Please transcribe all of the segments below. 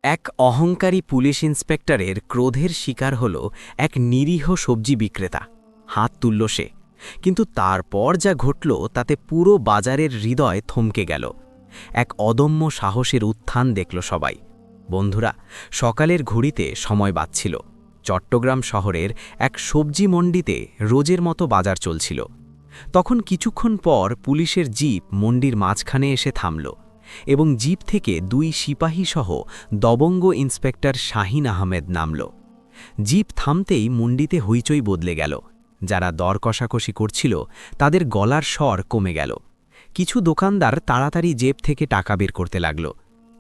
এক অহংকারী পুলিশ ইন্সপেক্টরের ক্রোধের শিকার হল এক নিরীহ সবজি বিক্রেতা। হাত তুলল সে, কিন্তু তারপর যা ঘটল তাতে পুরো বাজারের হৃদয় থমকে গেল। এক অদম্য সাহসের উত্থান দেখল সবাই। বন্ধুরা, সকালের ঘড়িতে সময় বাজছিল। চট্টগ্রাম শহরের এক সবজি মন্ডিতে রোজের মতো বাজার চলছিল। তখন কিছুক্ষণ পর পুলিশের জিপ মন্ডির মাঝখানে এসে থামল এবং জিপ থেকে দুই সিপাহীসহ দবঙ্গ ইন্সপেক্টর শাহিন আহমেদ নামল। জিপ থামতেই মন্ডিতে হইচই বদলে গেল। যারা দর কষাকষি করছিল তাদের গলার স্বর কমে গেল। কিছু দোকানদার তাড়াতাড়ি জেব থেকে টাকা বের করতে লাগল।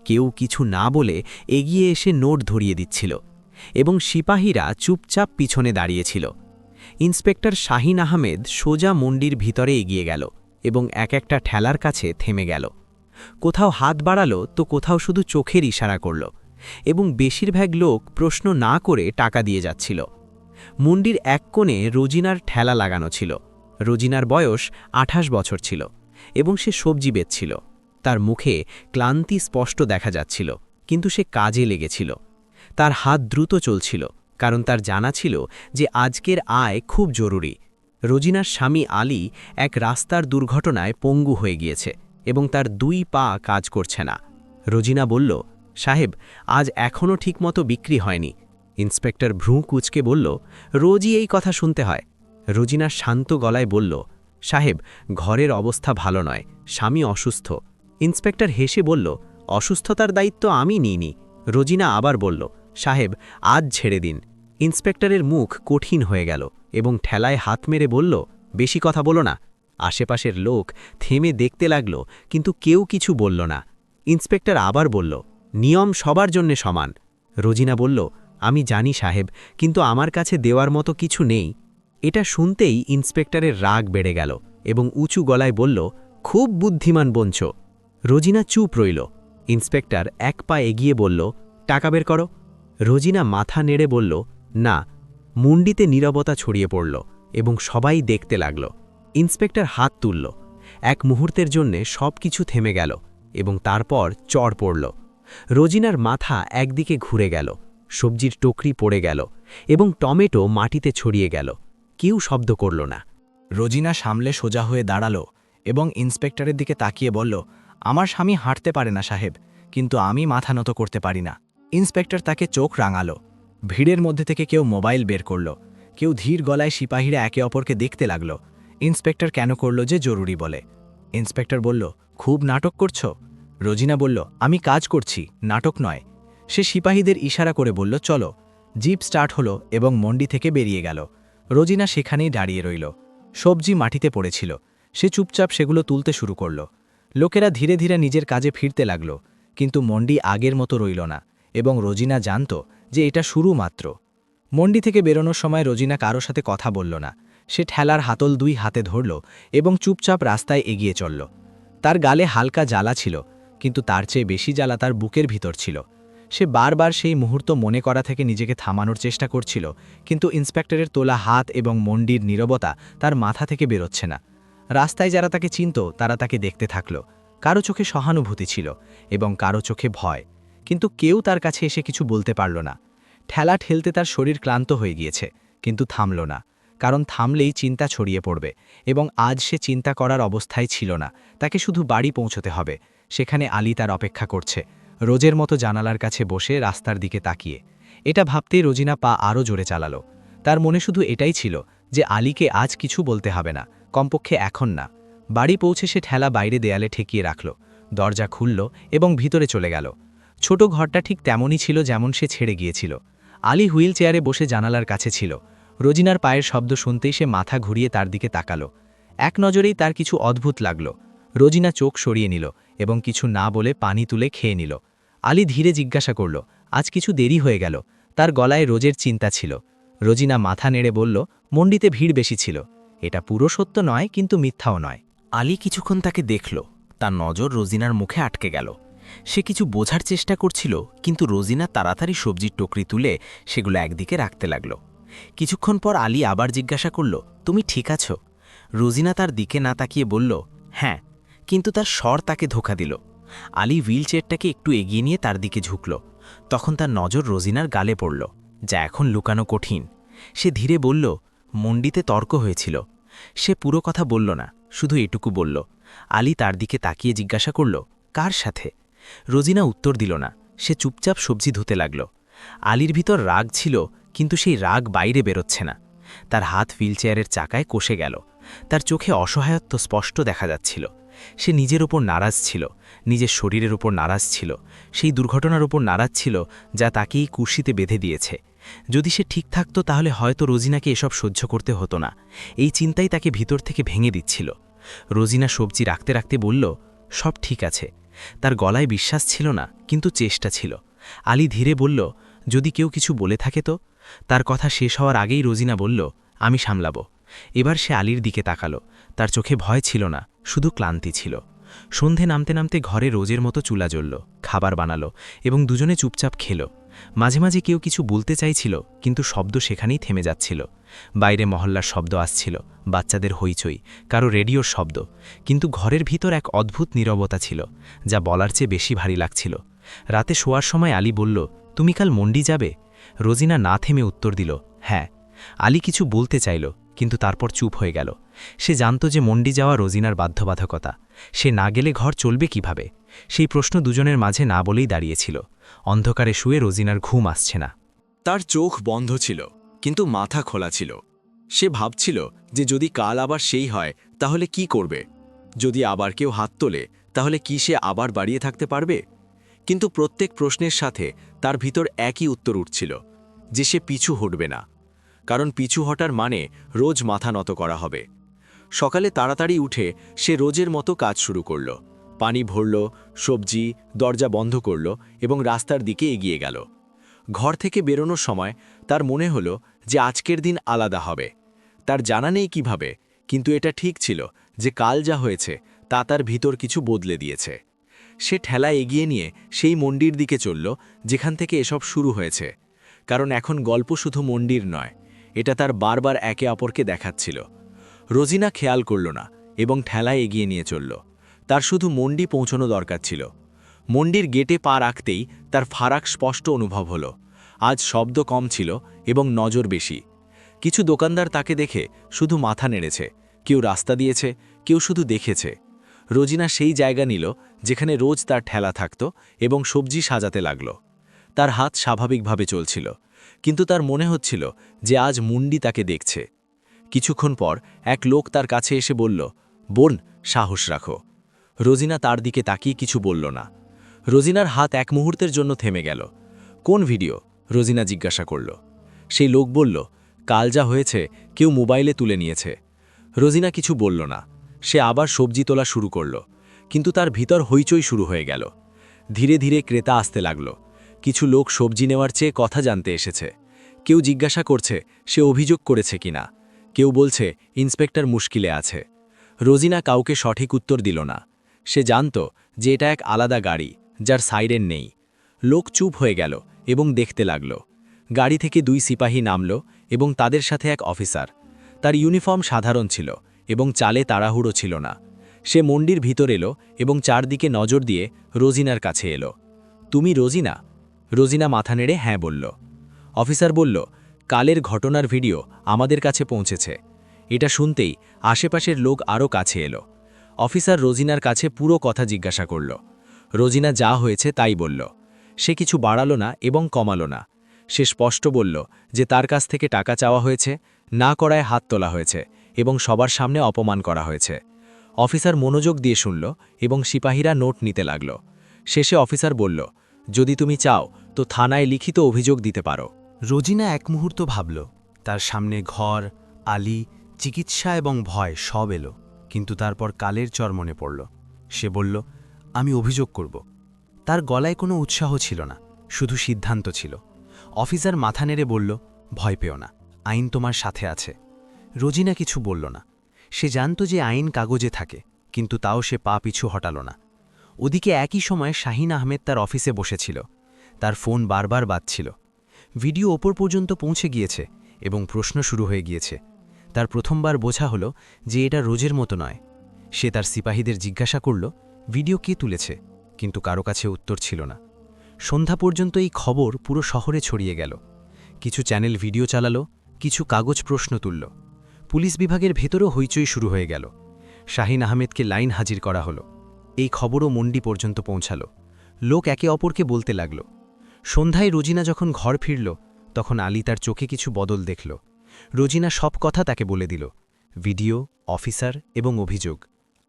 কেউ কিছু না বলে এগিয়ে এসে নোট ধরিয়ে দিচ্ছিল এবং সিপাহীরা চুপচাপ পিছনে দাঁড়িয়েছিল। ইন্সপেক্টর শাহিন আহমেদ সোজা মন্ডির ভিতরে এগিয়ে গেল এবং এক একটা ঠেলার কাছে থেমে গেল। কোথাও হাত বাড়ালো তো কোথাও শুধু চোখের ইশারা করল এবং বেশিরভাগ লোক প্রশ্ন না করে টাকা দিয়ে যাচ্ছিল। মন্ডির এক কোণে রোজিনার ঠেলা লাগানো ছিল। রোজিনার বয়স 28 বছর ছিল এবং সে সবজি বেচছিল। তার মুখে ক্লান্তি স্পষ্ট দেখা যাচ্ছিল, কিন্তু সে কাজে লেগেছিল। তার হাত দ্রুত চলছিল, কারণ তার জানা ছিল যে আজকের আয় খুব জরুরি। রোজিনার স্বামী আলী এক রাস্তার দুর্ঘটনায় পঙ্গু হয়ে গিয়েছে এবং তার 2 পা কাজ করছে না। রোজিনা বলল, সাহেব, আজ এখনও ঠিকমতো বিক্রি হয়নি। ইন্সপেক্টর ভ্রু কুঁচকে বলল, রোজই এই কথা শুনতে হয়। রোজিনা শান্ত গলায় বলল, সাহেব, ঘরের অবস্থা ভালো নয়, স্বামী অসুস্থ। ইন্সপেক্টর হেসে বলল, অসুস্থতার দায়িত্ব আমি নিইনি। রোজিনা আবার বলল, সাহেব, আজ ছেড়ে দিন। ইন্সপেক্টরের মুখ কঠিন হয়ে গেল এবং ঠেলায় হাত মেরে বলল, বেশি কথা বলো না। আশেপাশের লোক থেমে দেখতে লাগল, কিন্তু কেউ কিছু বলল না। ইন্সপেক্টর আবার বলল, নিয়ম সবার জন্য সমান। রোজিনা বলল, আমি জানি সাহেব, কিন্তু আমার কাছে দেওয়ার মতো কিছু নেই। এটা শুনতেই ইন্সপেক্টরের রাগ বেড়ে গেল এবং উঁচু গলায় বলল, খুব বুদ্ধিমান বঞ্চ। রোজিনা চুপ রইল। ইন্সপেক্টর এক পা এগিয়ে বলল, টাকা বের করো। রোজিনা মাথা নেড়ে বলল, না। মুন্ডিতে নীরবতা ছড়িয়ে পড়ল এবং সবাই দেখতে লাগল। ইন্সপেক্টর হাত তুলল। এক মুহূর্তের জন্যে সব কিছু থেমে গেল এবং তারপর চড় পড়ল। রোজিনার মাথা একদিকে ঘুরে গেল, সবজির টুকরি পড়ে গেল এবং টমেটো মাটিতে ছড়িয়ে গেল। কেউ শব্দ করল না। রোজিনা সামলে সোজা হয়ে দাঁড়াল এবং ইন্সপেক্টরের দিকে তাকিয়ে বলল, আমার স্বামী হাঁটতে পারে না সাহেব, কিন্তু আমি মাথা নত করতে পারি না। ইন্সপেক্টর তাকে চোখ রাঙালো। ভিড়ের মধ্যে থেকে কেউ মোবাইল বের করল, কেউ ধীর গলায় সিপাহীরা একে অপরকে দেখতে লাগল। ইন্সপেক্টর কেন করল যে জরুরি বলে। ইন্সপেক্টর বলল, খুব নাটক করছ। রোজিনা বলল, আমি কাজ করছি, নাটক নয়। সে সিপাহীদের ইশারা করে বলল, চলো। জিপ স্টার্ট হলো এবং মন্ডি থেকে বেরিয়ে গেল। রোজিনা সেখানেই দাঁড়িয়ে রইল। সবজি মাটিতে পড়েছিল। সে চুপচাপ সেগুলো তুলতে শুরু করল। লোকেরা ধীরে ধীরে নিজের কাজে ফিরতে লাগল, কিন্তু মন্ডি আগের মতো রইল না এবং রোজিনা জানত যে এটা শুরু মাত্র। মন্ডি থেকে বেরোনোর সময় রোজিনা কারো সাথে কথা বলল না। সে ঠেলার হাতল 2 হাতে ধরল এবং চুপচাপ রাস্তায় এগিয়ে চলল। তার গালে হালকা জ্বালা ছিল, কিন্তু তার চেয়ে বেশি জ্বালা তার বুকের ভিতর ছিল। সে বারবার সেই মুহূর্ত মনে করা থেকে নিজেকে থামানোর চেষ্টা করছিল, কিন্তু ইন্সপেক্টরের তোলা হাত এবং মন্ডির নীরবতা তার মাথা থেকে বেরোচ্ছে না। রাস্তায় যারা তাকে চিনত তারা তাকে দেখতে থাকল। কারো চোখে সহানুভূতি ছিল এবং কারো চোখে ভয়, কিন্তু কেউ তার কাছে এসে কিছু বলতে পারল না। ঠেলা ঠেলতে তার শরীর ক্লান্ত হয়ে গিয়েছে, কিন্তু থামল না, কারণ থামলেই চিন্তা ছড়িয়ে পড়বে এবং আজ সে চিন্তা করার অবস্থায় ছিল না। তাকে শুধু বাড়ি পৌঁছতে হবে। সেখানে আলী তার অপেক্ষা করছে, রোজের মতো জানালার কাছে বসে রাস্তার দিকে তাকিয়ে। এটা ভাবতেই রোজিনা পা আরও জোরে চালালো। তার মনে শুধু এটাই ছিল যে আলীকে আজ কিছু বলতে হবে না, কমপক্ষে এখন না। বাড়ি পৌঁছে সে ঠেলা বাইরে দেয়ালে ঠেকিয়ে রাখল। দরজা খুলল এবং ভিতরে চলে গেল। ছোট ঘরটা ঠিক তেমনই ছিল যেমন সে ছেড়ে গিয়েছিল। আলী হুইল চেয়ারে বসে জানালার কাছে ছিল। রোজিনার পায়ের শব্দ শুনতেই সে মাথা ঘুরিয়ে তার দিকে তাকালো। এক নজরেই তার কিছু অদ্ভুত লাগল। রোজিনা চোখ সরিয়ে নিল এবং কিছু না বলে পানি তুলে খেয়ে নিল। আলী ধীরে জিজ্ঞাসা করল, আজ কিছু দেরি হয়ে গেল? তার গলায় রোজের চিন্তা ছিল। রোজিনা মাথা নেড়ে বলল, মন্ডিতে ভিড় বেশি ছিল। এটা পুরো সত্য নয়, কিন্তু মিথ্যাও নয়। আলী কিছুক্ষণ তাকে দেখল। তার নজর রোজিনার মুখে আটকে গেল। সে কিছু বোঝার চেষ্টা করছিল, কিন্তু রোজিনা তাড়াতাড়ি সবজির টুকরি তুলে সেগুলো একদিকে রাখতে লাগল। কিছুক্ষণ পর আলী আবার জিজ্ঞাসা করল, তুমি ঠিক আছো? রোজিনা তার দিকে না তাকিয়ে বলল, হ্যাঁ, কিন্তু তার স্বর তাকে ধোঁকা দিল। আলী হুইল চেয়ারটাকে একটু এগিয়ে নিয়ে তার দিকে ঝুঁকল। তখন তার নজর রোজিনার গালে পড়ল, যা এখন লুকানো কঠিন। সে ধীরে বলল, মন্ডিতে তর্ক হয়েছিল। সে পুরো কথা বলল না, শুধু এটুকু বলল। আলী তার দিকে তাকিয়ে জিজ্ঞাসা করল, কার সাথে? রোজিনা উত্তর দিল না, সে চুপচাপ সবজি ধুতে লাগল। আলীর ভিতর রাগ ছিল, কিন্তু সেই রাগ বাইরে বেরোচ্ছে না। তার হাত হুইলচেয়ারের চাকায় কষে গেল। তার চোখে অসহায়ত্ব স্পষ্ট দেখা যাচ্ছিল। সে নিজের ওপর নারাজ ছিল, নিজের শরীরের ওপর নারাজ ছিল, সেই দুর্ঘটনার ওপর নারাজ ছিল যা তাকে এই কুর্সিতে বেঁধে দিয়েছে। যদি সে ঠিক থাকত তাহলে হয়তো রোজিনাকে এসব সহ্য করতে হতো না। এই চিন্তাই তাকে ভিতর থেকে ভেঙে দিচ্ছিল। রোজিনা সবজি রাখতে রাখতে বলল, সব ঠিক আছে। তার গলায় বিশ্বাস ছিল না, কিন্তু চেষ্টা ছিল। আলী ধীরে বলল, যদি কেউ কিছু বলে থাকে তো? তার কথা শেষ হওয়ার আগেই রোজিনা বলল, আমি সামলাব। এবার সে আলীর দিকে তাকালো। তার চোখে ভয় ছিল না, শুধু ক্লান্তি ছিল। সন্ধে নামতে নামতে ঘরে রোজের মতো চুলা জ্বলল, খাবার বানালো এবং দুজনে চুপচাপ খেল। মাঝে মাঝে কেউ কিছু বলতে চাইছিল, কিন্তু শব্দ সেখানেই থেমে যাচ্ছিল। বাইরে মহল্লার শব্দ আসছিল, বাচ্চাদের হইচই, কারো রেডিওর শব্দ, কিন্তু ঘরের ভিতর এক অদ্ভুত নীরবতা ছিল, যা বলার চেয়ে বেশি ভারী লাগছিল। রাতে শোয়ার সময় আলী বলল, তুমি কাল মন্ডি যাবে? রোজিনা না থেমে উত্তর দিল, হ্যাঁ। আলী কিছু বলতে চাইল, কিন্তু তারপর চুপ হয়ে গেল। সে জানত যে মন্ডি যাওয়া রোজিনার বাধ্যবাধকতা। সে না গেলে ঘর চলবে কিভাবে? সেই প্রশ্ন দুজনের মাঝে না বলেই দাঁড়িয়েছিল। অন্ধকারে শুয়ে রোজিনার ঘুম আসছে না। তার চোখ বন্ধ ছিল, কিন্তু মাথা খোলা ছিল। সে ভাবছিল যে যদি কাল আবার সেই হয় তাহলে কি করবে? যদি আবার কেউ হাত তোলে তাহলে কি সে আবার বাড়িয়ে থাকতে পারবে? কিন্তু প্রত্যেক প্রশ্নের সাথে তার ভিতর একই উত্তর উঠছিল, যে সে পিছু হটবে না। কারণ পিছু হটার মানে রোজ মাথা নত করা হবে। সকালে তাড়াতাড়ি উঠে সে রোজের মতো কাজ শুরু করল। পানি ভরল, সবজি, দরজা বন্ধ করল এবং রাস্তার দিকে এগিয়ে গেল। ঘর থেকে বেরোনোর সময় তার মনে হলো যে আজকের দিন আলাদা হবে। তার জানা নেই কিভাবে, কিন্তু এটা ঠিক ছিল যে কাল যা হয়েছে তা তার ভিতর কিছু বদলে দিয়েছে। সে ঠেলা এগিয়ে নিয়ে সেই মন্ডির দিকে চলল যেখান থেকে এসব শুরু হয়েছে। কারণ এখন গল্প শুধু মন্ডির নয়, এটা তার বারবার একে অপরকে দেখাচ্ছিল। রোজিনা খেয়াল করল না এবং ঠেলায় এগিয়ে নিয়ে চলল। তার শুধু মন্ডি পৌঁছানো দরকার ছিল। মন্ডির গেটে পা রাখতেই তার ফারাক স্পষ্ট অনুভব হলো। আজ শব্দ কম ছিল এবং নজর বেশি। কিছু দোকানদার তাকে দেখে শুধু মাথা নেড়েছে, কেউ রাস্তা দিয়েছে, কেউ শুধু দেখেছে। রোজিনা সেই জায়গা নিল যেখানে রোজ তার ঠেলা থাকত এবং সবজি সাজাতে লাগল। তার হাত স্বাভাবিকভাবে চলছিল, কিন্তু তার মনে হচ্ছিল যে আজ মুন্ডি তাকে দেখছে। কিছুক্ষণ পর এক লোক তার কাছে এসে বলল, বোন, সাহস রাখো। রোজিনা তার দিকে তাকিয়ে কিছু বলল না। রোজিনার হাত এক মুহূর্তের জন্য থেমে গেল। কোন ভিডিও? রোজিনা জিজ্ঞাসা করল। সেই লোক বলল, কাল যা হয়েছে কেউ মোবাইলে তুলে নিয়েছে। রোজিনা কিছু বলল না। সে আবার সবজি তোলা শুরু করল, কিন্তু তার ভিতর হইচই শুরু হয়ে গেল। ধীরে ধীরে ক্রেতা আসতে লাগল। কিছু লোক সবজি নেওয়ার চেয়ে কথা জানতে এসেছে। কেউ জিজ্ঞাসা করছে সে অভিযোগ করেছে কিনা। কেউ বলছে ইন্সপেক্টর মুশকিলে আছে। রোজিনা কাউকে সঠিক উত্তর দিল না। সে জানত যে এটা এক আলাদা গাড়ি, যার সাইরেন নেই। লোক চুপ হয়ে গেল এবং দেখতে লাগল। গাড়ি থেকে 2 সিপাহী নামল এবং তাদের সাথে এক অফিসার। তার ইউনিফর্ম সাধারণ ছিল এবং চালে তাড়াহুড়ো ছিল না। সে মন্ডির ভিতর এলো এবং চারদিকে নজর দিয়ে রোজিনার কাছে এলো। তুমি রোজিনা? রোজিনা মাথা নেড়ে হ্যাঁ বলল। অফিসার বলল, কালের ঘটনার ভিডিও আমাদের কাছে পৌঁছেছে। এটা শুনতেই আশেপাশের লোক আরও কাছে এলো। অফিসার রোজিনার কাছে পুরো কথা জিজ্ঞাসা করল। রোজিনা যা হয়েছে তাই বলল। সে কিছু বাড়ালো না এবং কমালো না। সে স্পষ্ট বলল যে তার কাছ থেকে টাকা চাওয়া হয়েছে, না করায় হাত তোলা হয়েছে এবং সবার সামনে অপমান করা হয়েছে। অফিসার মনোযোগ দিয়ে শুনল এবং সিপাহীরা নোট নিতে লাগল। শেষে অফিসার বলল, যদি তুমি চাও তো থানায় লিখিত অভিযোগ দিতে পারো। রোজিনা এক মুহূর্ত ভাবল। তার সামনে ঘর, আলী, চিকিৎসা এবং ভয় সব এলো, কিন্তু তারপর কালের চর মনে পড়ল। সে বলল, আমি অভিযোগ করব। তার গলায় কোনো উৎসাহ ছিল না, শুধু সিদ্ধান্ত ছিল। অফিসার মাথা নেড়ে বলল, ভয় পেও না, আইন তোমার সাথে আছে। রোজিনা কিছু বলল না। সে জানত যে আইন কাগজে থাকে, কিন্তু তাও সে পা পিছু হটাল না। ওদিকে একই সময়ে শাহিন আহমেদ তার অফিসে বসেছিল। তার ফোন বারবার বাজছিল। ভিডিও ওপর পর্যন্ত পৌঁছে গিয়েছে এবং প্রশ্ন শুরু হয়ে গিয়েছে। তার প্রথমবার বোঝা হলো যে এটা রোজের মতো নয়। সে তার সিপাহীদের জিজ্ঞাসা করল, ভিডিও কে তুলেছে, কিন্তু কারো কাছে উত্তর ছিল না। সন্ধ্যা পর্যন্ত এই খবর পুরো শহরে ছড়িয়ে গেল। কিছু চ্যানেল ভিডিও চালালো, কিছু কাগজ প্রশ্ন তুলল। পুলিশ বিভাগের ভেতরও হইচই শুরু হয়ে গেল। শাহিন আহমেদকে লাইন হাজির করা হলো। এই খবরও মন্ডি পর্যন্ত পৌঁছালো। লোক একে অপরকে বলতে লাগল। সন্ধ্যায় রোজিনা যখন ঘর ফিরল, তখন আলী তার চোখে কিছু বদল দেখল। রোজিনা সব কথা তাকে বলে দিল, ভিডিও, অফিসার এবং অভিযোগ।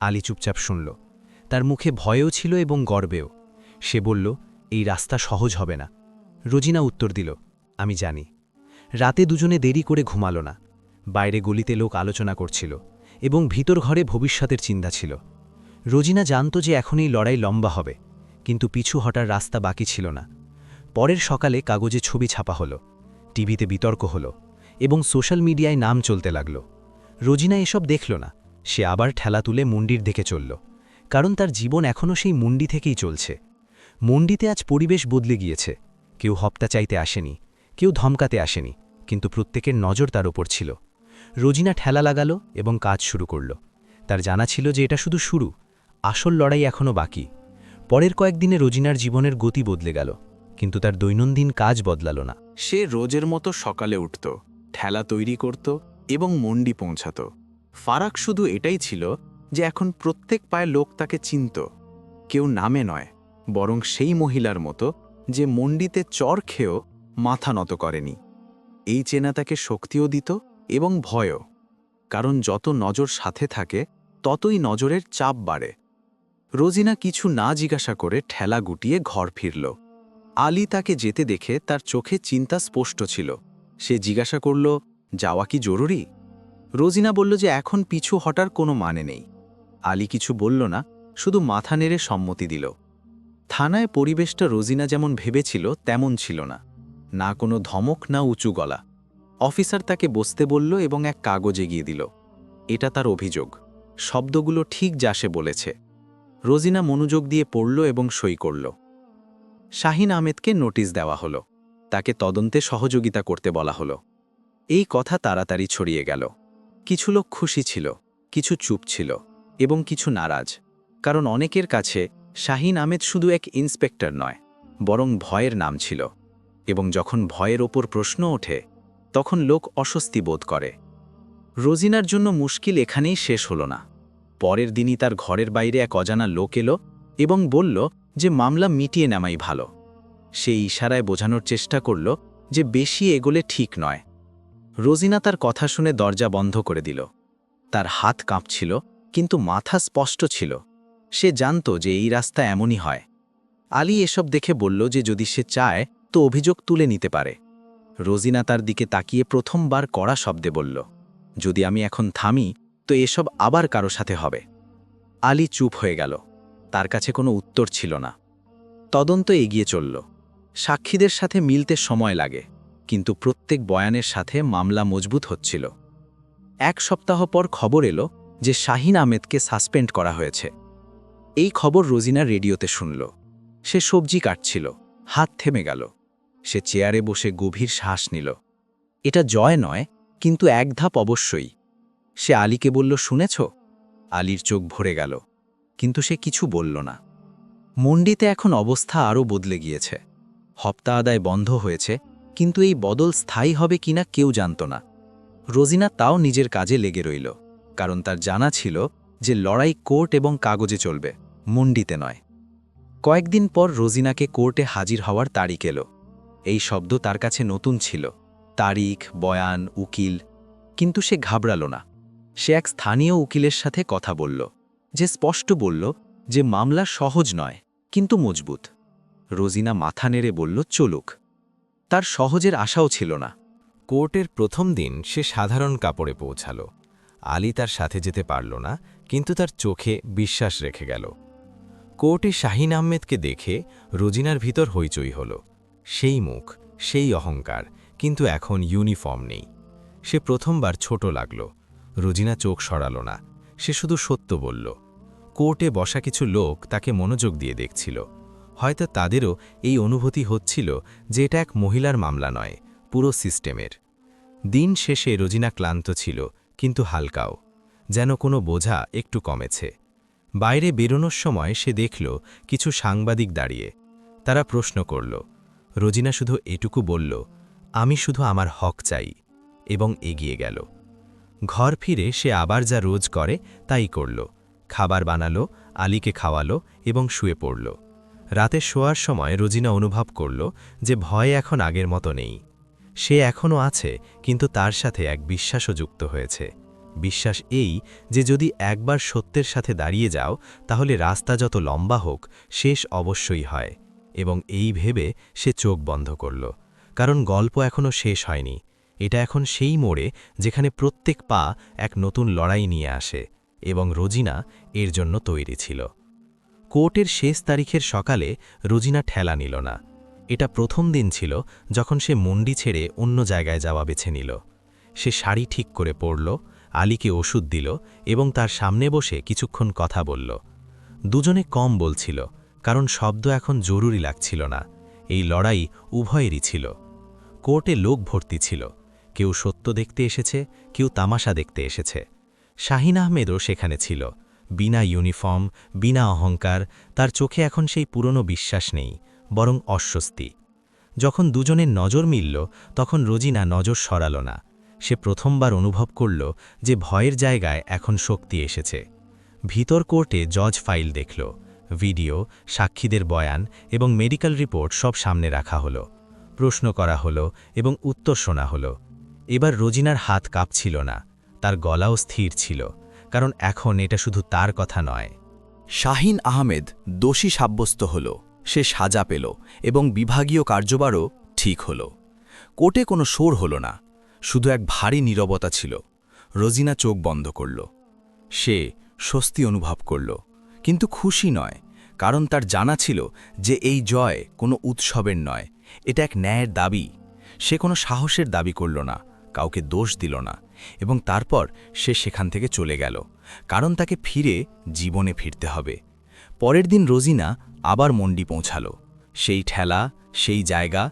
আলী চুপচাপ শুনল। তার মুখে ভয়ও ছিল এবং গর্বেও। সে বলল, এই রাস্তা সহজ হবে না। রোজিনা উত্তর দিল, আমি জানি। রাতে দুজনে দেরি করে ঘুমালো না। বাইরে গলিতে লোক আলোচনা করছিল এবং ভিতর ঘরে ভবিষ্যতের চিন্তা ছিল। রোজিনা জানত যে এখন এই লড়াই লম্বা হবে, কিন্তু পিছু হটার রাস্তা বাকি ছিল না। পরের সকালে কাগজে ছবি ছাপা হলো, টিভিতে বিতর্ক হলো এবং সোশ্যাল মিডিয়ায় নাম চলতে লাগল। রোজিনা এসব দেখল না। সে আবার ঠেলা তুলে মুন্ডির দিকে চলল, কারণ তার জীবন এখনও সেই মুন্ডি থেকেই চলছে। মুন্ডিতে আজ পরিবেশ বদলে গিয়েছে। কেউ হপ্তা চাইতে আসেনি, কেউ ধমকাতে আসেনি, কিন্তু প্রত্যেকের নজর তার ওপর ছিল। রোজিনা ঠেলা লাগালো এবং কাজ শুরু করল। তার জানা ছিল যে এটা শুধু শুরু, আসল লড়াই এখনও বাকি। পরের কয়েকদিনে রোজিনার জীবনের গতি বদলে গেল, কিন্তু তার দৈনন্দিন কাজ বদলালো না। সে রোজের মতো সকালে উঠত, ঠেলা তৈরি করত এবং মন্ডি পৌঁছাত। ফারাক শুধু এটাই ছিল যে এখন প্রত্যেক পায়ে লোক তাকে চিনত। কেউ নামে নয়, বরং সেই মহিলার মতো যে মন্ডিতে চর খেয়েও মাথা নত করেনি। এই চেনা তাকে শক্তিও দিত এবং ভয়ও, কারণ যত নজর সাথে থাকে ততই নজরের চাপ বাড়ে। রোজিনা কিছু না জিজ্ঞাসা করে ঠেলা গুটিয়ে ঘর ফিরল। আলী তাকে যেতে দেখে তার চোখে চিন্তা স্পষ্ট ছিল। সে জিজ্ঞাসা করল, যাওয়া কি জরুরি? রোজিনা বলল যে এখন পিছু হটার কোনো মানে নেই। আলী কিছু বলল না, শুধু মাথা নেড়ে সম্মতি দিল। থানায় পরিবেশটা রোজিনা যেমন ভেবেছিল তেমন ছিল না। না কোনো ধমক, না উঁচু গলা। অফিসার তাকে বসতে বলল এবং এক কাগজ এগিয়ে দিল। এটা তার অভিযোগ। শব্দগুলো ঠিক যা সে বলেছে। রোজিনা মনোযোগ দিয়ে পড়ল এবং সই করল। শাহিন আহমেদকে নোটিশ দেওয়া হলো। তাকে তদন্তে সহযোগিতা করতে বলা হলো। এই কথা তাড়াতাড়ি ছড়িয়ে গেল। কিছু লোক খুশি ছিল, কিছু চুপ ছিল এবং কিছু নারাজ, কারণ অনেকের কাছে শাহিন আহমেদ শুধু এক ইন্সপেক্টর নয়, বরং ভয়ের নাম ছিল। এবং যখন ভয়ের ওপর প্রশ্ন ওঠে, তখন লোক অস্বস্তি বোধ করে। রোজিনার জন্য মুশকিল এখানেই শেষ হলো না। পরের দিনই তার ঘরের বাইরে এক অজানা লোক এলো এবং বলল যে মামলা মিটিয়ে নেওয়াই ভালো। সে ইশারায় বোঝানোর চেষ্টা করল যে বেশি এগোলে ঠিক নয়। রোজিনা তার কথা শুনে দরজা বন্ধ করে দিল। তার হাত কাঁপছিল, কিন্তু মাথা স্পষ্ট ছিল। সে জানত যে এই রাস্তা এমনই হয়। আলী এসব দেখে বলল যে যদি সে চায় তো অভিযোগ তুলে নিতে পারে। রোজিনা তার দিকে তাকিয়ে প্রথমবার কড়া শব্দে বলল, যদি আমি এখন থামি তো এসব আবার কারো সাথে হবে। আলী চুপ হয়ে গেল। তার কাছে কোনো উত্তর ছিল না। তদন্ত এগিয়ে চলল। সাক্ষীদের সাথে মিলতে সময় লাগে, কিন্তু প্রত্যেক বয়ানের সাথে মামলা মজবুত হচ্ছিল। এক সপ্তাহ পর খবর এলো যে শাহিন আহমেদকে সাসপেন্ড করা হয়েছে। এই খবর রোজিনা রেডিওতে শুনল। সে সবজি কাটছিল, হাত থেমে গেল। সে চেয়ারে বসে গভীর শ্বাস নিল। এটা জয় নয়, কিন্তু এক ধাপ অবশ্যই। সে আলীকে বলল, শুনেছ? আলীর চোখ ভরে গেল, কিন্তু সে কিছু বলল না। মন্ডিতে এখন অবস্থা আরও বদলে গিয়েছে। হপ্তা আদায় বন্ধ হয়েছে, কিন্তু এই বদল স্থায়ী হবে কিনা কেউ জানত না। রোজিনা তাও নিজের কাজে লেগে রইল, কারণ তার জানা ছিল যে লড়াই কোর্ট এবং কাগজে চলবে, মন্ডিতে নয়। কয়েকদিন পর রোজিনাকে কোর্টে হাজির হওয়ার তারিখ এলো। এই শব্দ তার কাছে নতুন ছিল, তারিখ, বয়ান, উকিল। কিন্তু সে ঘাবড়াল না। সে এক স্থানীয় উকিলের সাথে কথা বলল, যে স্পষ্ট বলল যে মামলা সহজ নয়, কিন্তু মজবুত। রোজিনা মাথা নেড়ে বলল, চলুক। তার সহজের আশাও ছিল না। কোর্টের প্রথম দিন সে সাধারণ কাপড়ে পৌঁছাল। আলী তার সাথে যেতে পারল না, কিন্তু তার চোখে বিশ্বাস রেখে গেল। কোর্টে শাহিন আহমেদকে দেখে রোজিনার ভিতর হইচই হল। সেই মুখ, সেই অহংকার, কিন্তু এখন ইউনিফর্ম নেই। সে প্রথমবার ছোট লাগল। রোজিনা চোখ সরাল না, সে শুধু সত্য বলল। কোর্টে বসা কিছু লোক তাকে মনোযোগ দিয়ে দেখছিল। হয়তো তাদেরও এই অনুভূতি হচ্ছিল যে এটা এক মহিলার মামলা নয়, পুরো সিস্টেমের। দিন শেষে রোজিনা ক্লান্ত ছিল, কিন্তু হালকাও, যেন কোনো বোঝা একটু কমেছে। বাইরে বেরোনোর সময় সে দেখল কিছু সাংবাদিক দাঁড়িয়ে। তারা প্রশ্ন করল। রোজিনা শুধু এটুকু বলল, আমি শুধু আমার হক চাই, এবং এগিয়ে গেল। ঘর ফিরে সে আবার যা রোজ করে তাই করল। খাবার বানালো, আলীকে খাওয়ালো এবং শুয়ে পড়ল। রাতে শোয়ার সময় রোজিনা অনুভব করল যে ভয় এখন আগের মতো নেই। সে এখনও আছে, কিন্তু তার সাথে এক বিশ্বাসও যুক্ত হয়েছে। বিশ্বাস এই যে যদি একবার সত্যের সাথে দাঁড়িয়ে যাও, তাহলে রাস্তা যত লম্বা হোক শেষ অবশ্যই হয়। এবং এই ভেবে সে চোখ বন্ধ করল, কারণ গল্প এখনও শেষ হয়নি। এটা এখন সেই মোড়ে যেখানে প্রত্যেক পা এক নতুন লড়াই নিয়ে আসে, এবং রোজিনা এর জন্য তৈরি ছিল। কোর্টের শেষ তারিখের সকালে রোজিনা ঠেলা নিল না। এটা প্রথম দিন ছিল যখন সে মন্ডি ছেড়ে অন্য জায়গায় যাওয়া বেছে নিল। সে শাড়ি ঠিক করে পরল, আলীকে ওষুধ দিল এবং তার সামনে বসে কিছুক্ষণ কথা বলল। দুজনে কম বলছিল, কারণ শব্দ এখন জরুরি লাগছিল না। এই লড়াই উভয়েরই ছিল। কোর্টে লোক ভর্তি ছিল। কেউ সত্য দেখতে এসেছে, কেউ তামাশা দেখতে এসেছে। শাহিন আহমেদও সেখানে ছিল। বিনা ইউনিফর্ম, বিনা অহংকার, তার চোখে এখন সেই পুরনো বিশ্বাস নেই, বরং অস্বস্তি। যখন দুজনের নজর মিলল, তখন রোজিনা নজর সরাল না। সে প্রথমবার অনুভব করল যে ভয়ের জায়গায় এখন শক্তি এসেছে। ভিতর কোর্টে জজ ফাইল দেখল, ভিডিও, সাক্ষীদের বয়ান এবং মেডিকেল রিপোর্ট সব সামনে রাখা হলো। প্রশ্ন করা হলো এবং উত্তর শোনা হলো। এবার রোজিনার হাত কাঁপছিল না, তার গলাও স্থির ছিল, কারণ এখন এটা শুধু তার কথা নয়। শাহিন আহমেদ দোষী সাব্যস্ত হল, সে সাজা পেল এবং বিভাগীয় কার্যভারও ঠিক হল। কোর্টে কোনো শোর হল না, শুধু এক ভারী নীরবতা ছিল। রোজিনা চোখ বন্ধ করল। সে স্বস্তি অনুভব করল, কিন্তু খুশি নয়, কারণ তার জানা ছিল যে এই জয় কোনো উৎসবের নয়, এটা এক ন্যায়ের দাবি। সে কোনো সাহসের দাবি করল না, কাউকে দোষ দিল না, এবং তারপর সে সেখান থেকে চলে গেল, কারণ তাকে ফিরে জীবনে ফিরতে হবে। পরের দিন রোজিনা আবার মন্ডি পৌঁছাল। সেই ঠেলা, সেই জায়গা,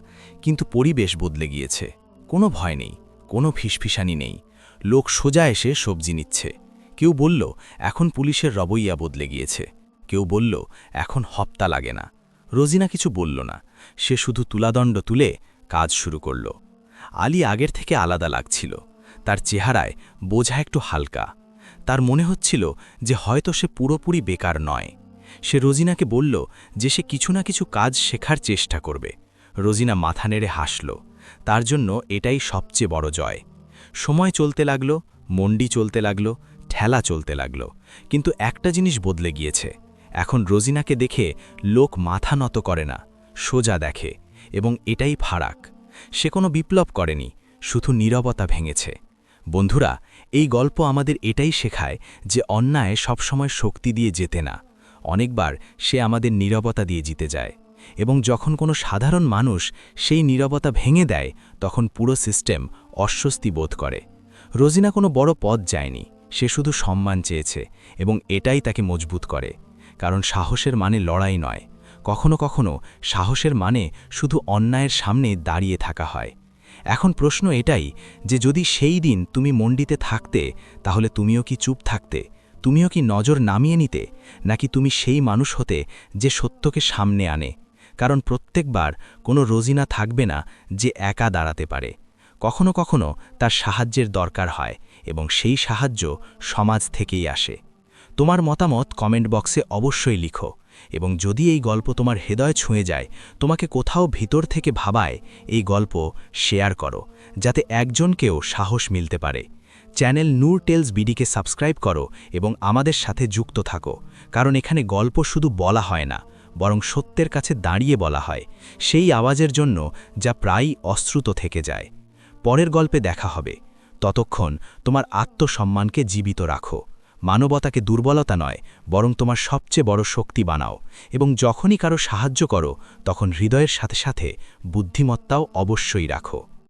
কিন্তু পরিবেশ বদলে গিয়েছে। কোনো ভয় নেই, কোনো ফিসফিসানি নেই। লোক সোজা এসে সবজি নিচ্ছে। কেউ বলল এখন পুলিশের রবৈয়া বদলে গিয়েছে, কেউ বলল এখন হপ্তা লাগে না। রোজিনা কিছু বলল না, সে শুধু তুলাদণ্ড তুলে কাজ শুরু করল। আলী আগের থেকে আলাদা লাগছিল। তার চেহারায় বোঝা একটু হালকা। তার মনে হচ্ছিল যে হয়তো সে পুরোপুরি বেকার নয়। সে রোজিনাকে বলল যে সে কিছু না কিছু কাজ শেখার চেষ্টা করবে। রোজিনা মাথা নেড়ে হাসল। তার জন্য এটাই সবচেয়ে বড় জয়। সময় চলতে লাগল, মন্ডি চলতে লাগল, ঠেলা চলতে লাগল, কিন্তু একটা জিনিস বদলে গিয়েছে। এখন রোজিনাকে দেখে লোক মাথা নত করে না, সোজা দেখে, এবং এটাই ফারাক। সে কোনো বিপ্লব করেনি, শুধু নীরবতা ভেঙেছে। বন্ধুরা, এই গল্প আমাদের এটাই শেখায় যে অন্যায় সবসময় শক্তি দিয়ে জেতে না, অনেকবার সে আমাদের নীরবতা দিয়ে জিতে যায়। এবং যখন কোনো সাধারণ মানুষ সেই নীরবতা ভেঙে দেয়, তখন পুরো সিস্টেম অস্বস্তি বোধ করে। রোজিনা কোনো বড় পদ যায়নি, সে শুধু সম্মান চেয়েছে, এবং এটাই তাকে মজবুত করে। কারণ সাহসের মানে লড়াই নয়, কখনো কখনো সাহসের মানে শুধু অন্যায়ের সামনে দাঁড়িয়ে থাকা হয়। এখন প্রশ্ন এটাই যে যদি সেই দিন তুমি মন্ডিতে থাকতে, তাহলে তুমিও কি চুপ থাকতে? তুমিও কি নজর নামিয়ে নিতে? নাকি তুমি সেই মানুষ হতে যে সত্যকে সামনে আনে? কারণ প্রত্যেকবার কোনো রোজিনা থাকবে না যে একা দাঁড়াতে পারে। কখনো কখনো তার সাহায্যের দরকার হয়, এবং সেই সাহায্য সমাজ থেকেই আসে। তোমার মতামত কমেন্ট বক্সে অবশ্যই লিখো, এবং যদি এই গল্প তোমার হৃদয় ছুঁয়ে যায়, তোমাকে কোথাও ভিতর থেকে ভাবায়, এই গল্প শেয়ার করো, যাতে একজনকেও সাহস মিলতে পারে। চ্যানেল নূর টেলস বিডিকে সাবস্ক্রাইব করো এবং আমাদের সাথে যুক্ত থাকো, কারণ এখানে গল্প শুধু বলা হয় না, বরং সত্যের কাছে দাঁড়িয়ে বলা হয়, সেই আওয়াজের জন্য যা প্রায়ই অশ্রুত থেকে যায়। পরের গল্পে দেখা হবে। ততক্ষণ তোমার আত্মসম্মানকে জীবিত রাখো। মানবতাকে দুর্বলতা নয়, বরং তোমার সবচেয়ে বড় শক্তি বানাও, এবং যখনই কারো সাহায্য করো, তখন হৃদয়ের সাথে সাথে বুদ্ধিমত্তাও অবশ্যই রাখো।